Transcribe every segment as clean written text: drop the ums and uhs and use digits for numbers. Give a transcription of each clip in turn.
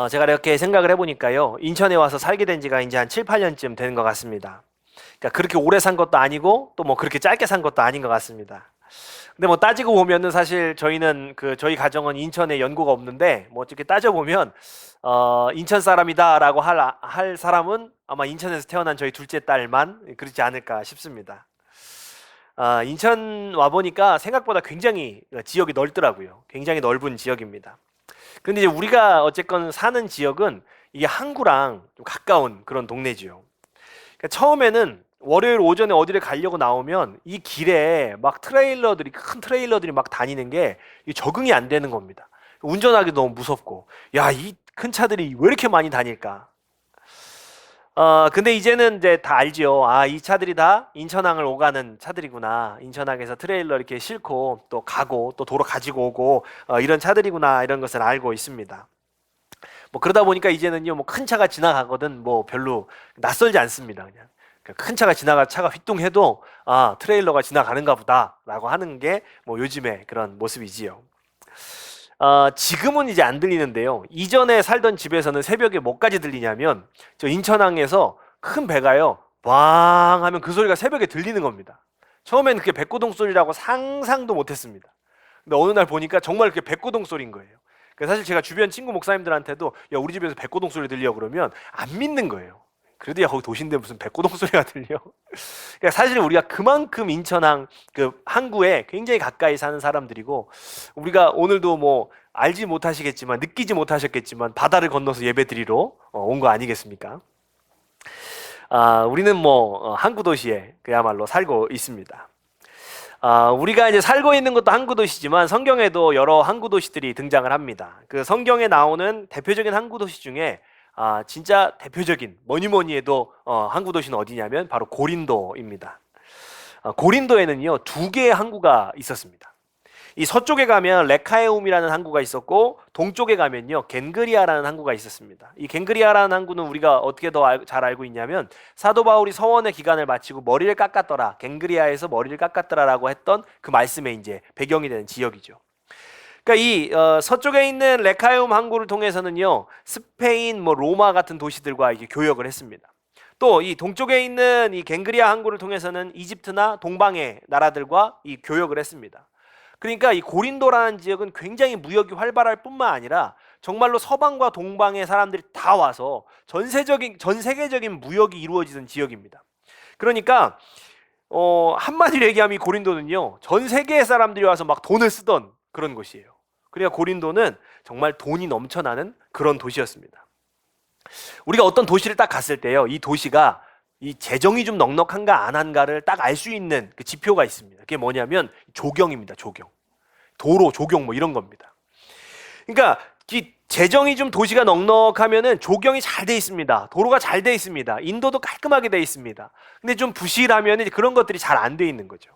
제가 이렇게 생각을 해보니까요. 인천에 와서 살게 된 지가 이제 한 7, 8년쯤 되는 것 같습니다. 그러니까 그렇게 오래 산 것도 아니고 또 뭐 그렇게 짧게 산 것도 아닌 것 같습니다. 근데 뭐 따지고 보면은 사실 저희는 저희 가정은 인천에 연고가 없는데 뭐 어떻게 따져보면 인천 사람이다라고 할 사람은 아마 인천에서 태어난 저희 둘째 딸만 그렇지 않을까 싶습니다. 인천 와보니까 생각보다 굉장히 지역이 넓더라고요. 굉장히 넓은 지역입니다. 근데 이제 우리가 어쨌건 사는 지역은 이게 항구랑 좀 가까운 그런 동네지요. 그러니까 처음에는 월요일 오전에 어디를 가려고 나오면 이 길에 막 큰 트레일러들이 막 다니는 게 이게 적응이 안 되는 겁니다. 운전하기도 너무 무섭고, 야, 이 큰 차들이 왜 이렇게 많이 다닐까? 근데 이제는 이제 다 알지요. 아, 이 차들이 다 인천항을 오가는 차들이구나. 인천항에서 트레일러 이렇게 싣고 또 가고 또 도로 가지고 오고 이런 차들이구나. 이런 것을 알고 있습니다. 뭐 그러다 보니까 이제는요, 뭐 큰 차가 지나가거든 뭐 별로 낯설지 않습니다. 그냥 큰 차가 차가 휘뚱해도 아, 트레일러가 지나가는가 보다라고 하는 게 뭐 요즘의 그런 모습이지요. 지금은 이제 안 들리는데요. 이전에 살던 집에서는 새벽에 뭐까지 들리냐면 저 인천항에서 큰 배가요, 왕 하면 그 소리가 새벽에 들리는 겁니다. 처음에는 그게 백고동 소리라고 상상도 못했습니다. 근데 어느 날 보니까 정말 그게 백고동 소리인 거예요. 그래서 사실 제가 주변 친구 목사님들한테도 야, 우리 집에서 백고동 소리 들려 그러면 안 믿는 거예요. 그래도 야, 거기 도시인데 무슨 백고동 소리가 들려? 그러니까 사실 우리가 그만큼 인천항 그 항구에 굉장히 가까이 사는 사람들이고, 우리가 오늘도 뭐 알지 못하시겠지만 느끼지 못하셨겠지만 바다를 건너서 예배드리러 온 거 아니겠습니까? 우리는 뭐 항구 도시에 그야말로 살고 있습니다. 우리가 이제 살고 있는 것도 항구 도시지만 성경에도 여러 항구 도시들이 등장을 합니다. 그 성경에 나오는 대표적인 항구 도시 중에 진짜 대표적인 뭐니 해도 항구 도시는 어디냐면 바로 고린도입니다. 고린도에는요, 두 개의 항구가 있었습니다. 이 서쪽에 가면 레카에움이라는 항구가 있었고, 동쪽에 가면요 겐그리아라는 항구가 있었습니다. 이 겐그리아라는 항구는 우리가 어떻게 더 잘 알고 있냐면 사도 바울이 서원의 기간을 마치고 머리를 깎았더라, 겐그리아에서 머리를 깎았더라라고 했던 그 말씀의 이제 배경이 되는 지역이죠. 그러니까 이 서쪽에 있는 레카에움 항구를 통해서는요 스페인, 뭐 로마 같은 도시들과 이게 교역을 했습니다. 또 이 동쪽에 있는 이 겐그리아 항구를 통해서는 이집트나 동방의 나라들과 이 교역을 했습니다. 그러니까 이 고린도라는 지역은 굉장히 무역이 활발할 뿐만 아니라 정말로 서방과 동방의 사람들이 다 와서 전 세계적인 무역이 이루어지는 지역입니다. 그러니까 한마디로 얘기하면 이 고린도는요, 전 세계의 사람들이 와서 막 돈을 쓰던 그런 곳이에요. 그러니까 고린도는 정말 돈이 넘쳐나는 그런 도시였습니다. 우리가 어떤 도시를 딱 갔을 때요, 이 도시가 이 재정이 좀 넉넉한가 안 한가를 딱 알 수 있는 그 지표가 있습니다. 그게 뭐냐면 조경입니다. 조경. 도로, 조경 뭐 이런 겁니다. 그러니까 이 재정이 좀 도시가 넉넉하면은 조경이 잘 돼 있습니다. 도로가 잘 돼 있습니다. 인도도 깔끔하게 돼 있습니다. 근데 좀 부실하면 그런 것들이 잘 안 돼 있는 거죠.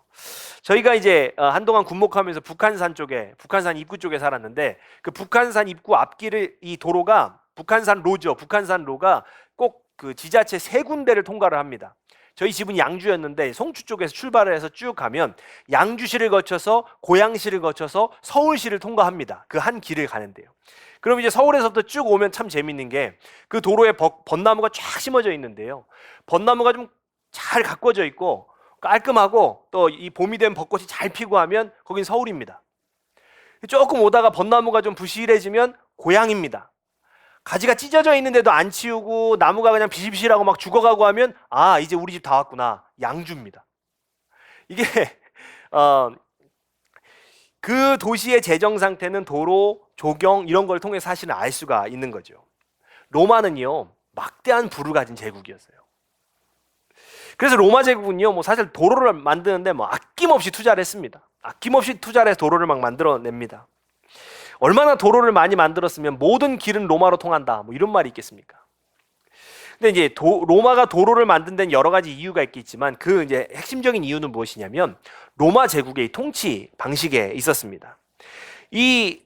저희가 이제 한동안 군목하면서 북한산 입구 쪽에 살았는데, 그 북한산 입구 앞길을 이 도로가 북한산로가 꼭 그 지자체 세 군데를 통과를 합니다. 저희 집은 양주였는데 송주 쪽에서 출발을 해서 쭉 가면 양주시를 거쳐서 고양시를 거쳐서 서울시를 통과합니다. 그 한 길을 가는데요. 그럼 이제 서울에서부터 쭉 오면 참 재밌는 게 그 도로에 벚나무가 쫙 심어져 있는데요. 벚나무가 좀 잘 가꿔져 있고 깔끔하고 또 이 봄이 되면 벚꽃이 잘 피고 하면 거긴 서울입니다. 조금 오다가 벚나무가 좀 부실해지면 고향입니다. 가지가 찢어져 있는데도 안 치우고 나무가 그냥 비실비실하고 막 죽어가고 하면 이제 우리 집 다 왔구나, 양주입니다. 이게 그 도시의 재정 상태는 도로, 조경 이런 걸 통해 사실은 알 수가 있는 거죠. 로마는요 막대한 부를 가진 제국이었어요. 그래서 로마 제국은요 뭐 사실 도로를 만드는데 뭐 아낌없이 투자를 했습니다. 아낌없이 투자를 해서 도로를 막 만들어냅니다. 얼마나 도로를 많이 만들었으면 모든 길은 로마로 통한다, 뭐 이런 말이 있겠습니까? 근데 이제 로마가 도로를 만든 데는 여러 가지 이유가 있겠지만 그 이제 핵심적인 이유는 무엇이냐면 로마 제국의 통치 방식에 있었습니다. 이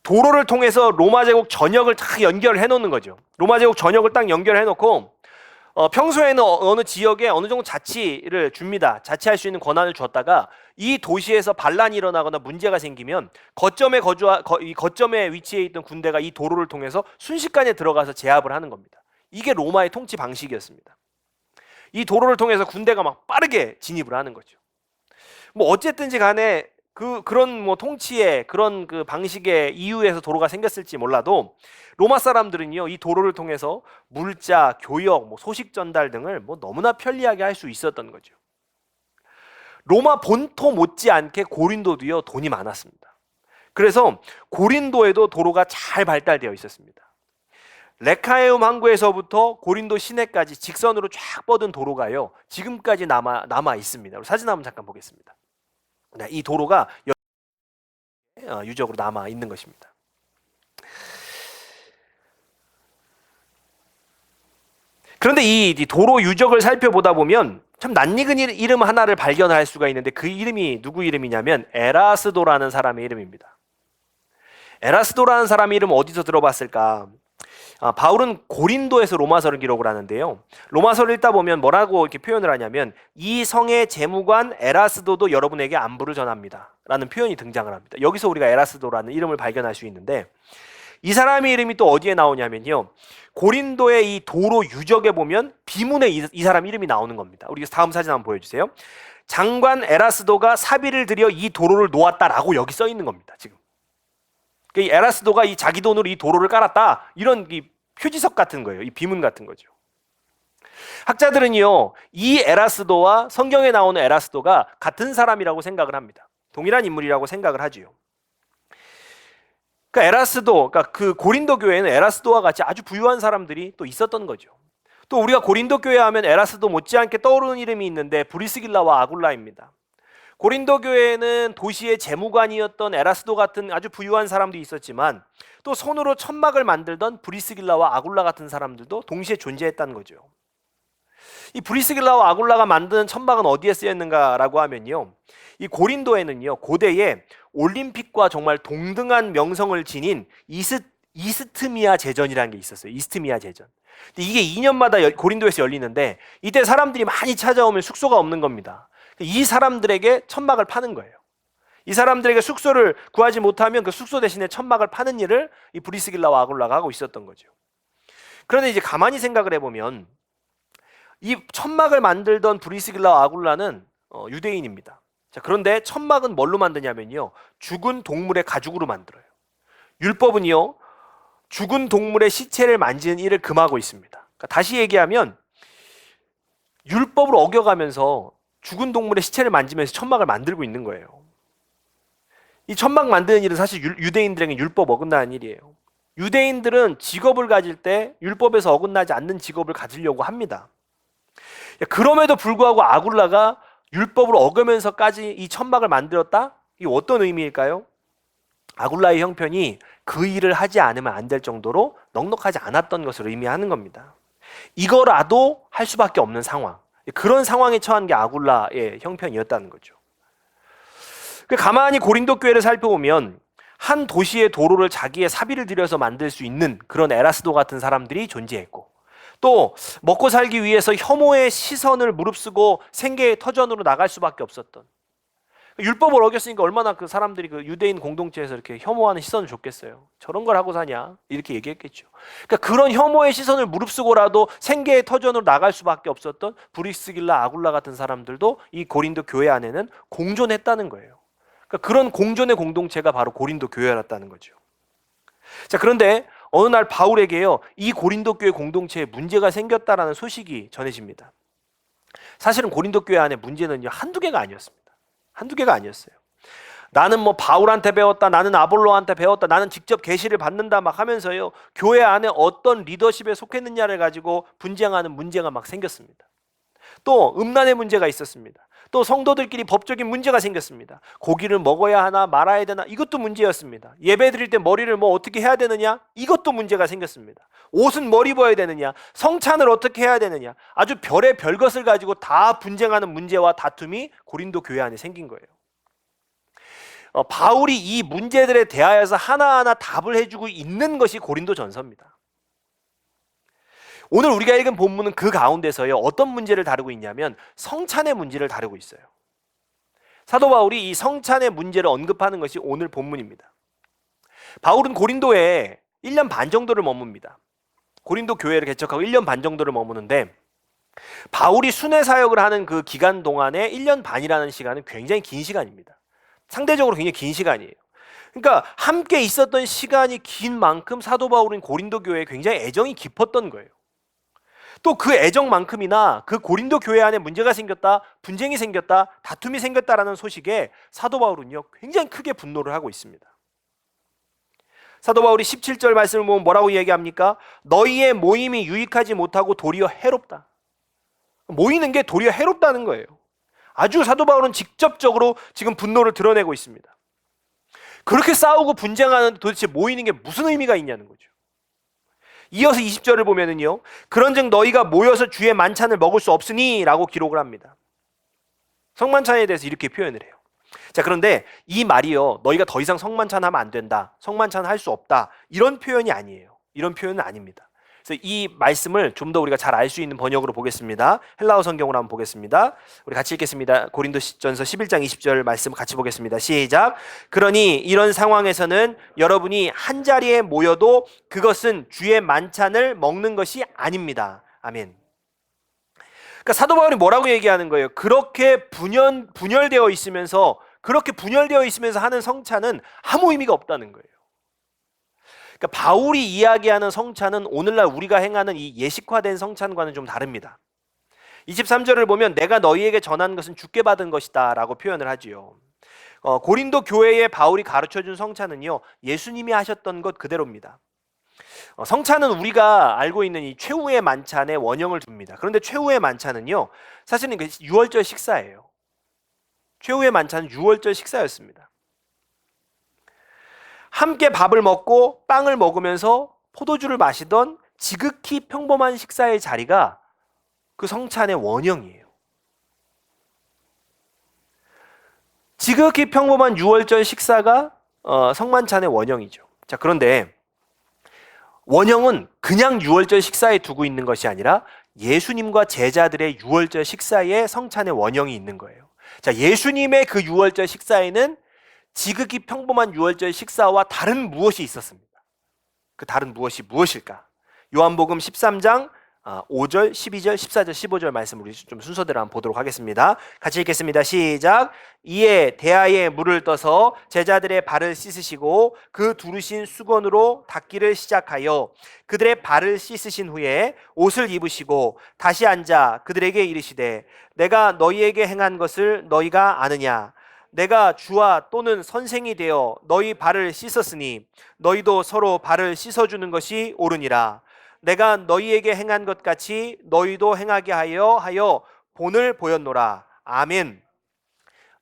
도로를 통해서 로마 제국 전역을 다 연결해 놓는 거죠. 로마 제국 전역을 딱 연결해 놓고 평소에는 어느 지역에 어느 정도 자치를 줍니다. 자치할 수 있는 권한을 줬다가 이 도시에서 반란이 일어나거나 문제가 생기면 이 거점에 위치해 있던 군대가 이 도로를 통해서 순식간에 들어가서 제압을 하는 겁니다. 이게 로마의 통치 방식이었습니다. 이 도로를 통해서 군대가 막 빠르게 진입을 하는 거죠. 뭐 어쨌든지 간에 그런 뭐 통치의 그런 그 방식의 이유에서 도로가 생겼을지 몰라도 로마 사람들은요, 이 도로를 통해서 물자, 교역, 뭐 소식 전달 등을 뭐 너무나 편리하게 할 수 있었던 거죠. 로마 본토 못지않게 고린도도요, 돈이 많았습니다. 그래서 고린도에도 도로가 잘 발달되어 있었습니다. 레카에움 항구에서부터 고린도 시내까지 직선으로 쫙 뻗은 도로가요, 지금까지 남아 있습니다. 사진 한번 잠깐 보겠습니다. 네, 이 도로가 유적으로 남아 있는 것입니다. 그런데 이 도로 유적을 살펴보다 보면 참 낯익은 이름 하나를 발견할 수가 있는데, 그 이름이 누구 이름이냐면 에라스도라는 사람의 이름입니다. 에라스도라는 사람의 이름 어디서 들어봤을까? 바울은 고린도에서 로마서를 기록을 하는데요, 로마서를 읽다 보면 뭐라고 이렇게 표현을 하냐면 이 성의 재무관 에라스도도 여러분에게 안부를 전합니다 라는 표현이 등장을 합니다. 여기서 우리가 에라스도라는 이름을 발견할 수 있는데, 이 사람의 이름이 또 어디에 나오냐면요, 고린도의 이 도로 유적에 보면 비문에 이 사람 이름이 나오는 겁니다. 우리 다음 사진 한번 보여주세요. 장관 에라스도가 사비를 들여 이 도로를 놓았다라고 여기 써 있는 겁니다. 지금 이 에라스도가 이 자기 돈으로 이 도로를 깔았다, 이런 이 표지석 같은 거예요. 이 비문 같은 거죠. 학자들은요, 이 에라스도와 성경에 나오는 에라스도가 같은 사람이라고 생각을 합니다. 동일한 인물이라고 생각을 하지요. 그러니까 그 고린도 교회에는 에라스도와 같이 아주 부유한 사람들이 또 있었던 거죠. 또 우리가 고린도 교회 하면 에라스도 못지않게 떠오르는 이름이 있는데 브리스길라와 아굴라입니다. 고린도 교회에는 도시의 재무관이었던 에라스도 같은 아주 부유한 사람도 있었지만, 또 손으로 천막을 만들던 브리스길라와 아굴라 같은 사람들도 동시에 존재했다는 거죠. 이 브리스길라와 아굴라가 만드는 천막은 어디에 쓰였는가라고 하면요, 이 고린도에는요, 고대에 올림픽과 정말 동등한 명성을 지닌 이스트미아 제전이라는 게 있었어요. 이스트미아 제전. 근데 이게 2년마다 고린도에서 열리는데, 이때 사람들이 많이 찾아오면 숙소가 없는 겁니다. 이 사람들에게 천막을 파는 거예요. 이 사람들에게 숙소를 구하지 못하면 그 숙소 대신에 천막을 파는 일을 이 브리스길라와 아굴라가 하고 있었던 거죠. 그런데 이제 가만히 생각을 해보면 이 천막을 만들던 브리스길라와 아굴라는 유대인입니다. 자, 그런데 천막은 뭘로 만드냐면요, 죽은 동물의 가죽으로 만들어요. 율법은요, 죽은 동물의 시체를 만지는 일을 금하고 있습니다. 그러니까 다시 얘기하면 율법을 어겨가면서 죽은 동물의 시체를 만지면서 천막을 만들고 있는 거예요. 이 천막 만드는 일은 사실 유대인들에게 율법 어긋나는 일이에요. 유대인들은 직업을 가질 때 율법에서 어긋나지 않는 직업을 가지려고 합니다. 그럼에도 불구하고 아굴라가 율법을 어기면서까지 이 천막을 만들었다? 이게 어떤 의미일까요? 아굴라의 형편이 그 일을 하지 않으면 안 될 정도로 넉넉하지 않았던 것을 의미하는 겁니다. 이거라도 할 수밖에 없는 상황, 그런 상황에 처한 게 아굴라의 형편이었다는 거죠. 가만히 고린도 교회를 살펴보면 한 도시의 도로를 자기의 사비를 들여서 만들 수 있는 그런 에라스도 같은 사람들이 존재했고, 또 먹고 살기 위해서 혐오의 시선을 무릅쓰고 생계의 터전으로 나갈 수밖에 없었던, 율법을 어겼으니까 얼마나 그 사람들이 그 유대인 공동체에서 이렇게 혐오하는 시선을 줬겠어요. 저런 걸 하고 사냐 이렇게 얘기했겠죠. 그러니까 그런 혐오의 시선을 무릅쓰고라도 생계의 터전으로 나갈 수밖에 없었던 브리스길라, 아굴라 같은 사람들도 이 고린도 교회 안에는 공존했다는 거예요. 그러니까 그런 공존의 공동체가 바로 고린도 교회였다는 거죠. 자, 그런데 어느 날 바울에게요, 이 고린도 교회 공동체에 문제가 생겼다라는 소식이 전해집니다. 사실은 고린도 교회 안에 문제는요, 한두 개가 아니었습니다. 한두 개가 아니었어요. 나는 뭐 바울한테 배웠다, 나는 아볼로한테 배웠다, 나는 직접 계시를 받는다 막 하면서요, 교회 안에 어떤 리더십에 속했느냐를 가지고 분쟁하는 문제가 막 생겼습니다. 또 음란의 문제가 있었습니다. 또 성도들끼리 법적인 문제가 생겼습니다. 고기를 먹어야 하나 말아야 되나, 이것도 문제였습니다. 예배 드릴 때 머리를 뭐 어떻게 해야 되느냐, 이것도 문제가 생겼습니다. 옷은 뭘 입어야 되느냐, 성찬을 어떻게 해야 되느냐, 아주 별의 별것을 가지고 다 분쟁하는 문제와 다툼이 고린도 교회 안에 생긴 거예요. 바울이 이 문제들에 대하여서 하나하나 답을 해주고 있는 것이 고린도 전서입니다. 오늘 우리가 읽은 본문은 그 가운데서요, 어떤 문제를 다루고 있냐면 성찬의 문제를 다루고 있어요. 사도 바울이 이 성찬의 문제를 언급하는 것이 오늘 본문입니다. 바울은 고린도에 1년 반 정도를 머뭅니다. 고린도 교회를 개척하고 1년 반 정도를 머무는데, 바울이 순회 사역을 하는 그 기간 동안에 1년 반이라는 시간은 굉장히 긴 시간입니다. 상대적으로 굉장히 긴 시간이에요. 그러니까 함께 있었던 시간이 긴 만큼 사도 바울은 고린도 교회에 굉장히 애정이 깊었던 거예요. 또 그 애정만큼이나 그 고린도 교회 안에 문제가 생겼다, 분쟁이 생겼다, 다툼이 생겼다라는 소식에 사도 바울은요, 굉장히 크게 분노를 하고 있습니다. 사도 바울이 17절 말씀을 보면 뭐라고 얘기합니까? 너희의 모임이 유익하지 못하고 도리어 해롭다. 모이는 게 도리어 해롭다는 거예요. 아주 사도 바울은 직접적으로 지금 분노를 드러내고 있습니다. 그렇게 싸우고 분쟁하는데 도대체 모이는 게 무슨 의미가 있냐는 거죠. 이어서 20절을 보면은요, 그런즉 너희가 모여서 주의 만찬을 먹을 수 없으니 라고 기록을 합니다. 성만찬에 대해서 이렇게 표현을 해요. 자, 그런데 이 말이요, 너희가 더 이상 성만찬 하면 안 된다, 성만찬 할 수 없다, 이런 표현이 아니에요. 이런 표현은 아닙니다. 그래서 이 말씀을 좀 더 우리가 잘 알 수 있는 번역으로 보겠습니다. 헬라어 성경으로 한번 보겠습니다. 우리 같이 읽겠습니다. 고린도전서 11장 20절 말씀 같이 보겠습니다. 시작. 그러니 이런 상황에서는 여러분이 한 자리에 모여도 그것은 주의 만찬을 먹는 것이 아닙니다. 아멘. 그러니까 사도 바울이 뭐라고 얘기하는 거예요? 그렇게 분열되어 있으면서 하는 성찬은 아무 의미가 없다는 거예요. 그러니까 바울이 이야기하는 성찬은 오늘날 우리가 행하는 이 예식화된 성찬과는 좀 다릅니다. 23절을 보면 내가 너희에게 전한 것은 주께 받은 것이다 라고 표현을 하지요. 고린도 교회에 바울이 가르쳐준 성찬은요, 예수님이 하셨던 것 그대로입니다. 성찬은 우리가 알고 있는 이 최후의 만찬의 원형을 둡니다. 그런데 최후의 만찬은요, 사실은 유월절 식사예요. 최후의 만찬은 유월절 식사였습니다. 함께 밥을 먹고 빵을 먹으면서 포도주를 마시던 지극히 평범한 식사의 자리가 그 성찬의 원형이에요. 지극히 평범한 유월절 식사가 성만찬의 원형이죠. 자, 그런데 원형은 그냥 유월절 식사에 두고 있는 것이 아니라 예수님과 제자들의 유월절 식사에 성찬의 원형이 있는 거예요. 자, 예수님의 그 유월절 식사에는 지극히 평범한 유월절 식사와 다른 무엇이 있었습니다. 그 다른 무엇이 무엇일까? 요한복음 13장 5절, 12절, 14절, 15절 말씀 우리 좀 순서대로 한번 보도록 하겠습니다. 같이 읽겠습니다. 시작. 이에 대야에 물을 떠서 제자들의 발을 씻으시고 그 두르신 수건으로 닦기를 시작하여 그들의 발을 씻으신 후에 옷을 입으시고 다시 앉아 그들에게 이르시되 내가 너희에게 행한 것을 너희가 아느냐? 내가 주와 또는 선생이 되어 너희 발을 씻었으니 너희도 서로 발을 씻어주는 것이 옳으니라. 내가 너희에게 행한 것 같이 너희도 행하게 하여 본을 보였노라. 아멘.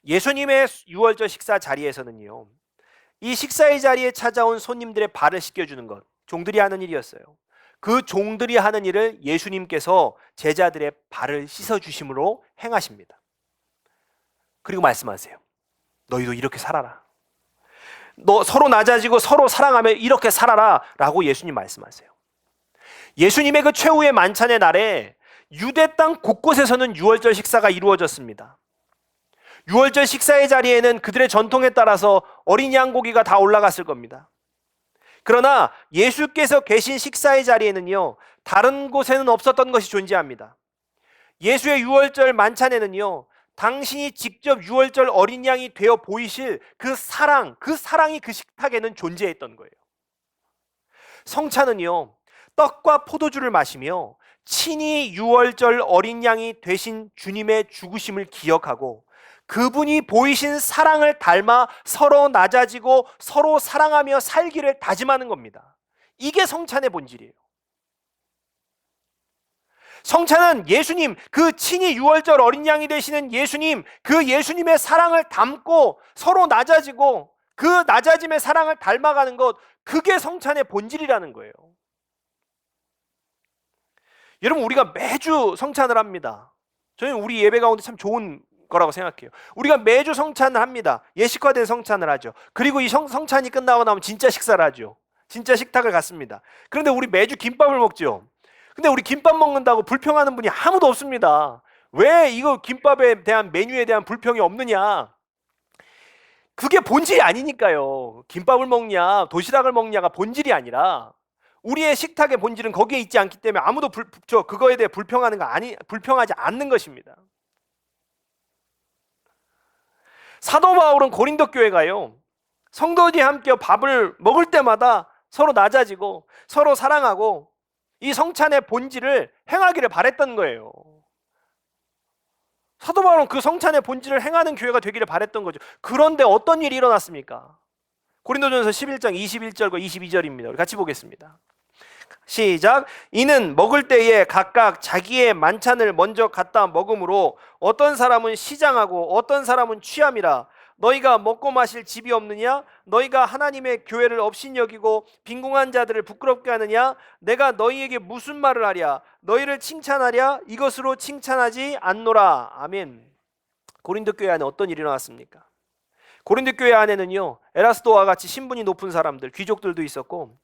예수님의 유월절 식사 자리에서는요, 이 식사의 자리에 찾아온 손님들의 발을 씻겨주는 것, 종들이 하는 일이었어요. 그 종들이 하는 일을 예수님께서 제자들의 발을 씻어주심으로 행하십니다. 그리고 말씀하세요. 너희도 이렇게 살아라. 너 서로 낮아지고 서로 사랑하며 이렇게 살아라 라고 예수님 말씀하세요. 예수님의 그 최후의 만찬의 날에 유대 땅 곳곳에서는 유월절 식사가 이루어졌습니다. 유월절 식사의 자리에는 그들의 전통에 따라서 어린 양고기가 다 올라갔을 겁니다. 그러나 예수께서 계신 식사의 자리에는요, 다른 곳에는 없었던 것이 존재합니다. 예수의 유월절 만찬에는요, 당신이 직접 유월절 어린 양이 되어 보이실 그 사랑이 그 식탁에는 존재했던 거예요. 성찬은요, 떡과 포도주를 마시며 친히 유월절 어린 양이 되신 주님의 죽으심을 기억하고 그분이 보이신 사랑을 닮아 서로 낮아지고 서로 사랑하며 살기를 다짐하는 겁니다. 이게 성찬의 본질이에요. 성찬은 예수님, 그 친히 유월절 어린 양이 되시는 예수님, 그 예수님의 사랑을 담고 서로 낮아지고 그 낮아짐의 사랑을 닮아가는 것, 그게 성찬의 본질이라는 거예요. 여러분, 우리가 매주 성찬을 합니다. 저는 우리 예배 가운데 참 좋은 거라고 생각해요. 우리가 매주 성찬을 합니다. 예식화된 성찬을 하죠. 그리고 이 성찬이 끝나고 나면 진짜 식사를 하죠. 진짜 식탁을 갖습니다. 그런데 우리 매주 김밥을 먹죠. 근데 우리 김밥 먹는다고 불평하는 분이 아무도 없습니다. 왜 이거 김밥에 대한 메뉴에 대한 불평이 없느냐? 그게 본질이 아니니까요. 김밥을 먹냐, 도시락을 먹냐가 본질이 아니라 우리의 식탁의 본질은 거기에 있지 않기 때문에 아무도 그거에 대해 불평하지 않는 것입니다. 사도 바울은 고린도 교회가요, 성도들이 함께 밥을 먹을 때마다 서로 낮아지고 서로 사랑하고 이 성찬의 본질을 행하기를 바랬던 거예요. 사도 바울은 그 성찬의 본질을 행하는 교회가 되기를 바랬던 거죠. 그런데 어떤 일이 일어났습니까? 고린도전서 11장 21절과 22절입니다. 우리 같이 보겠습니다. 시작. 이는 먹을 때에 각각 자기의 만찬을 먼저 갖다 먹음으로 어떤 사람은 시장하고 어떤 사람은 취함이라. 너희가 먹고 마실 집이 없느냐? 너희가 하나님의 교회를 업신여기고 빈궁한 자들을 부끄럽게 하느냐? 내가 너희에게 무슨 말을 하랴? 너희를 칭찬하랴? 이것으로 칭찬하지 않노라. 아멘. 고린도 교회 안에 어떤 일이 일어났습니까? 고린도 교회 안에는요, 에라스도와 같이 신분이 높은 사람들, 귀족들도 있었고,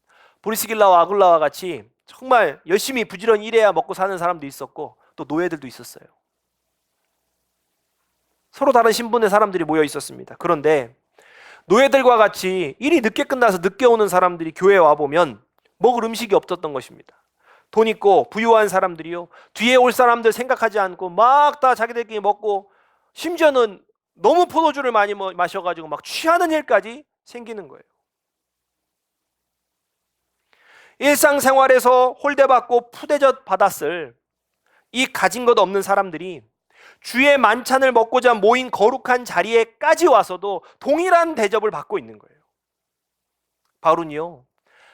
브리스길라와 아굴라와 같이 정말 열심히 부지런히 일해야 먹고 사는 사람도 있었고, 또 노예들도 있었어요. 서로 다른 신분의 사람들이 모여 있었습니다. 그런데 노예들과 같이 일이 늦게 끝나서 늦게 오는 사람들이 교회에 와보면 먹을 음식이 없었던 것입니다. 돈 있고 부유한 사람들이요, 뒤에 올 사람들 생각하지 않고 막 다 자기들끼리 먹고, 심지어는 너무 포도주를 많이 마셔가지고 막 취하는 일까지 생기는 거예요. 일상생활에서 홀대받고 푸대접 받았을 이 가진 것 없는 사람들이 주의 만찬을 먹고자 모인 거룩한 자리에까지 와서도 동일한 대접을 받고 있는 거예요. 바울은요,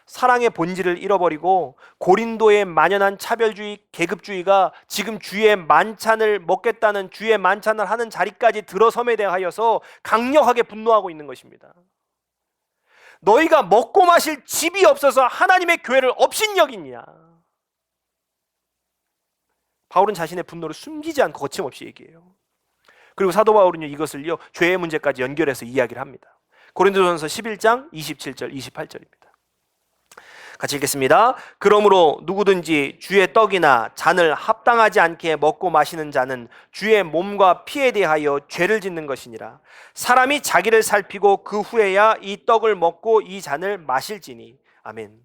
사랑의 본질을 잃어버리고 고린도의 만연한 차별주의, 계급주의가 지금 주의 만찬을 먹겠다는, 주의 만찬을 하는 자리까지 들어섬에 대하여서 강력하게 분노하고 있는 것입니다. 너희가 먹고 마실 집이 없어서 하나님의 교회를 업신여기냐? 바울은 자신의 분노를 숨기지 않고 거침없이 얘기해요. 그리고 사도 바울은요, 이것을요, 죄의 문제까지 연결해서 이야기를 합니다. 고린도전서 11장 27절 28절입니다. 같이 읽겠습니다. 그러므로 누구든지 주의 떡이나 잔을 합당하지 않게 먹고 마시는 자는 주의 몸과 피에 대하여 죄를 짓는 것이니라. 사람이 자기를 살피고 그 후에야 이 떡을 먹고 이 잔을 마실지니. 아멘.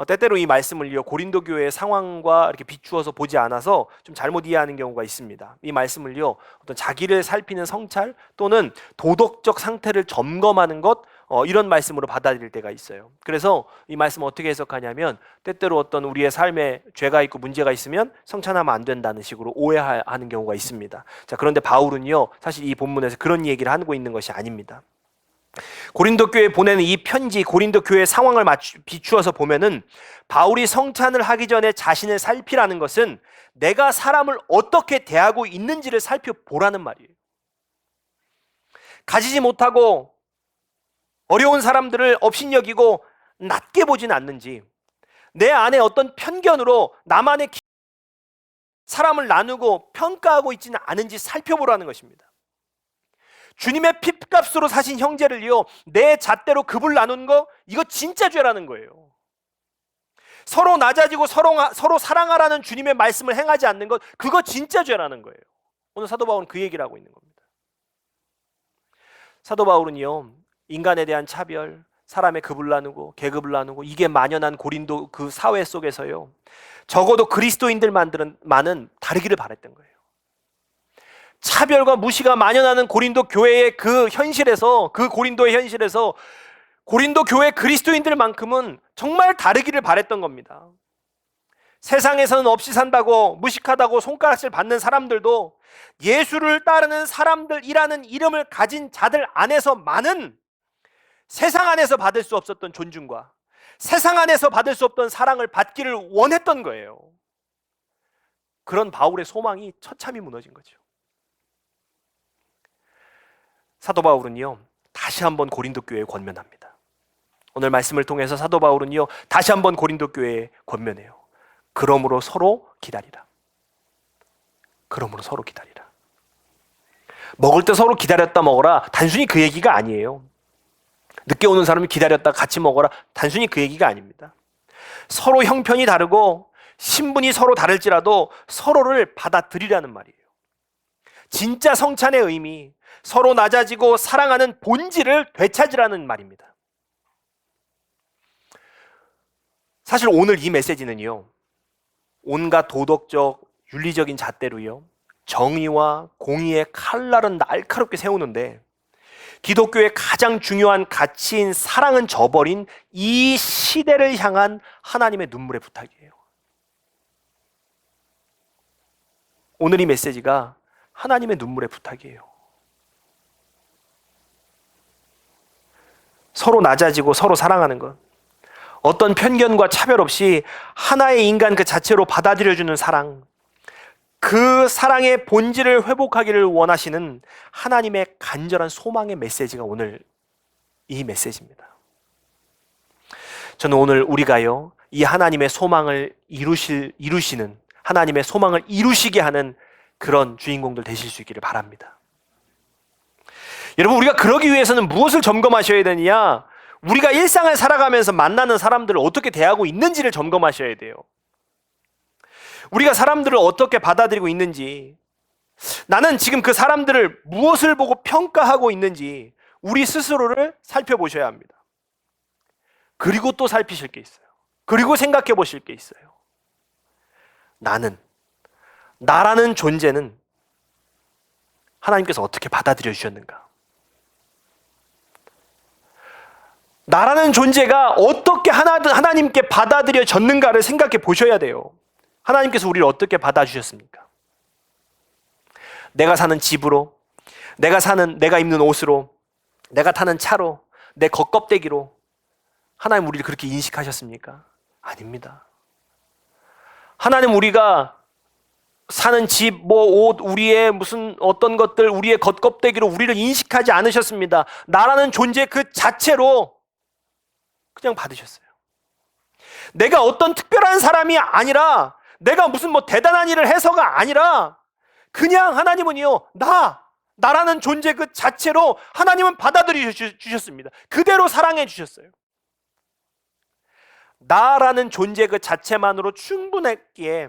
때때로 이 말씀을요, 고린도 교회의 상황과 이렇게 비추어서 보지 않아서 좀 잘못 이해하는 경우가 있습니다. 이 말씀을요, 어떤 자기를 살피는 성찰 또는 도덕적 상태를 점검하는 것, 이런 말씀으로 받아들일 때가 있어요. 그래서 이 말씀을 어떻게 해석하냐면, 때때로 어떤 우리의 삶에 죄가 있고 문제가 있으면 성찬하면 안 된다는 식으로 오해하는 경우가 있습니다. 자, 그런데 바울은요, 사실 이 본문에서 그런 얘기를 하고 있는 것이 아닙니다. 고린도 교회에 보내는 이 편지, 고린도 교회의 상황을 비추어서 보면은 바울이 성찬을 하기 전에 자신을 살피라는 것은 내가 사람을 어떻게 대하고 있는지를 살펴보라는 말이에요. 가지지 못하고 어려운 사람들을 업신여기고 낮게 보진 않는지, 내 안에 어떤 편견으로 나만의 사람을 나누고 평가하고 있지는 않은지 살펴보라는 것입니다. 주님의 핏값으로 사신 형제를요, 내 잣대로 급을 나누는 거, 이거 진짜 죄라는 거예요. 서로 낮아지고 서로 사랑하라는 주님의 말씀을 행하지 않는 것, 그거 진짜 죄라는 거예요. 오늘 사도 바울은 그 얘기를 하고 있는 겁니다. 사도 바울은요, 인간에 대한 차별, 사람의 급을 나누고 계급을 나누고, 이게 만연한 고린도 그 사회 속에서요, 적어도 그리스도인들만은 다르기를 바랬던 거예요. 차별과 무시가 만연하는 고린도 교회의 그 현실에서, 그 고린도의 현실에서 고린도 교회 그리스도인들만큼은 정말 다르기를 바랬던 겁니다. 세상에서는 없이 산다고, 무식하다고 손가락질 받는 사람들도 예수를 따르는 사람들이라는 이름을 가진 자들 안에서만은 세상 안에서 받을 수 없었던 존중과 세상 안에서 받을 수 없던 사랑을 받기를 원했던 거예요. 그런 바울의 소망이 처참히 무너진 거죠. 사도 바울은요, 다시 한번 고린도 교회에 권면합니다. 오늘 말씀을 통해서 사도 바울은요, 다시 한번 고린도 교회에 권면해요. 그러므로 서로 기다리라. 그러므로 서로 기다리라. 먹을 때 서로 기다렸다 먹어라, 단순히 그 얘기가 아니에요. 늦게 오는 사람이 기다렸다 같이 먹어라, 단순히 그 얘기가 아닙니다. 서로 형편이 다르고 신분이 서로 다를지라도 서로를 받아들이라는 말이에요. 진짜 성찬의 의미, 서로 낮아지고 사랑하는 본질을 되찾으라는 말입니다. 사실 오늘 이 메시지는요, 온갖 도덕적, 윤리적인 잣대로요, 정의와 공의의 칼날은 날카롭게 세우는데 기독교의 가장 중요한 가치인 사랑은 저버린 이 시대를 향한 하나님의 눈물의 부탁이에요. 오늘 이 메시지가 하나님의 눈물의 부탁이에요. 서로 낮아지고 서로 사랑하는 것, 어떤 편견과 차별 없이 하나의 인간 그 자체로 받아들여주는 사랑, 그 사랑의 본질을 회복하기를 원하시는 하나님의 간절한 소망의 메시지가 오늘 이 메시지입니다. 저는 오늘 우리가요, 이 하나님의 소망을 이루시는, 하나님의 소망을 이루시게 하는 그런 주인공들 되실 수 있기를 바랍니다. 여러분, 우리가 그러기 위해서는 무엇을 점검하셔야 되느냐? 우리가 일상을 살아가면서 만나는 사람들을 어떻게 대하고 있는지를 점검하셔야 돼요. 우리가 사람들을 어떻게 받아들이고 있는지, 나는 지금 그 사람들을 무엇을 보고 평가하고 있는지 우리 스스로를 살펴보셔야 합니다. 그리고 또 살피실 게 있어요. 그리고 생각해 보실 게 있어요. 나라는 존재는 하나님께서 어떻게 받아들여 주셨는가? 나라는 존재가 어떻게 하나님께 받아들여졌는가를 생각해 보셔야 돼요. 하나님께서 우리를 어떻게 받아주셨습니까? 내가 사는 집으로, 내가 입는 옷으로, 내가 타는 차로, 내 겉껍데기로 하나님 우리를 그렇게 인식하셨습니까? 아닙니다. 하나님 우리가 사는 집, 옷, 우리의 무슨 어떤 것들, 우리의 겉껍데기로 우리를 인식하지 않으셨습니다. 나라는 존재 그 자체로 그냥 받으셨어요. 내가 어떤 특별한 사람이 아니라, 내가 무슨 대단한 일을 해서가 아니라, 그냥 하나님은요, 나라는 존재 그 자체로 하나님은 받아들여 주셨습니다. 그대로 사랑해 주셨어요. 나라는 존재 그 자체만으로 충분했기에,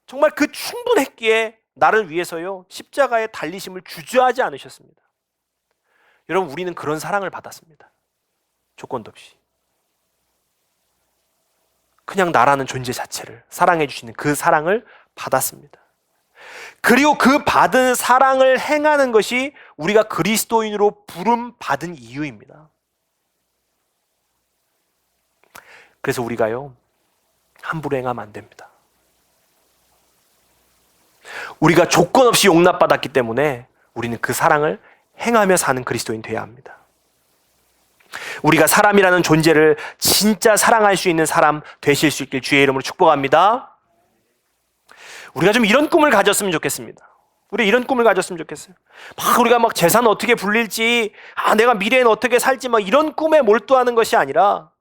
정말 그 충분했기에 나를 위해서요, 십자가의 달리심을 주저하지 않으셨습니다. 여러분, 우리는 그런 사랑을 받았습니다. 조건도 없이. 그냥 나라는 존재 자체를 사랑해 주시는 그 사랑을 받았습니다. 그리고 그 받은 사랑을 행하는 것이 우리가 그리스도인으로 부름 받은 이유입니다. 그래서 우리가요, 함부로 행하면 안 됩니다. 우리가 조건 없이 용납받았기 때문에 우리는 그 사랑을 행하며 사는 그리스도인 되어야 합니다. 우리가 사람이라는 존재를 진짜 사랑할 수 있는 사람 되실 수 있길 주의 이름으로 축복합니다. 우리가 좀 이런 꿈을 가졌으면 좋겠습니다. 우리 이런 꿈을 가졌으면 좋겠어요. 우리가 재산 어떻게 불릴지, 내가 미래엔 어떻게 살지, 이런 꿈에 몰두하는 것이 아니라,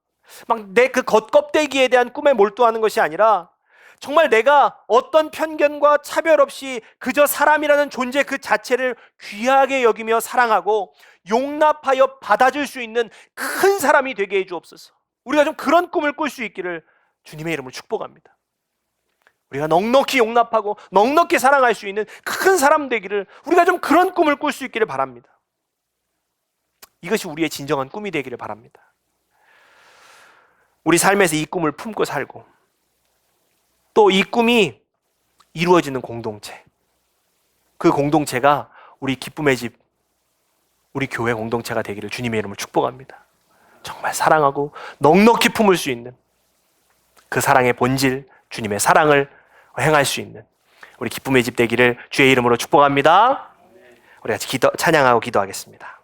내 그 겉껍데기에 대한 꿈에 몰두하는 것이 아니라, 정말 내가 어떤 편견과 차별 없이 그저 사람이라는 존재 그 자체를 귀하게 여기며 사랑하고 용납하여 받아줄 수 있는 큰 사람이 되게 해주옵소서. 우리가 좀 그런 꿈을 꿀 수 있기를 주님의 이름으로 축복합니다. 우리가 넉넉히 용납하고 넉넉히 사랑할 수 있는 큰 사람 되기를, 우리가 좀 그런 꿈을 꿀 수 있기를 바랍니다. 이것이 우리의 진정한 꿈이 되기를 바랍니다. 우리 삶에서 이 꿈을 품고 살고, 또 이 꿈이 이루어지는 공동체, 그 공동체가 우리 기쁨의 집, 우리 교회 공동체가 되기를 주님의 이름으로 축복합니다. 정말 사랑하고 넉넉히 품을 수 있는 그 사랑의 본질, 주님의 사랑을 행할 수 있는 우리 기쁨의 집 되기를 주의 이름으로 축복합니다. 우리 같이 찬양하고 기도하겠습니다.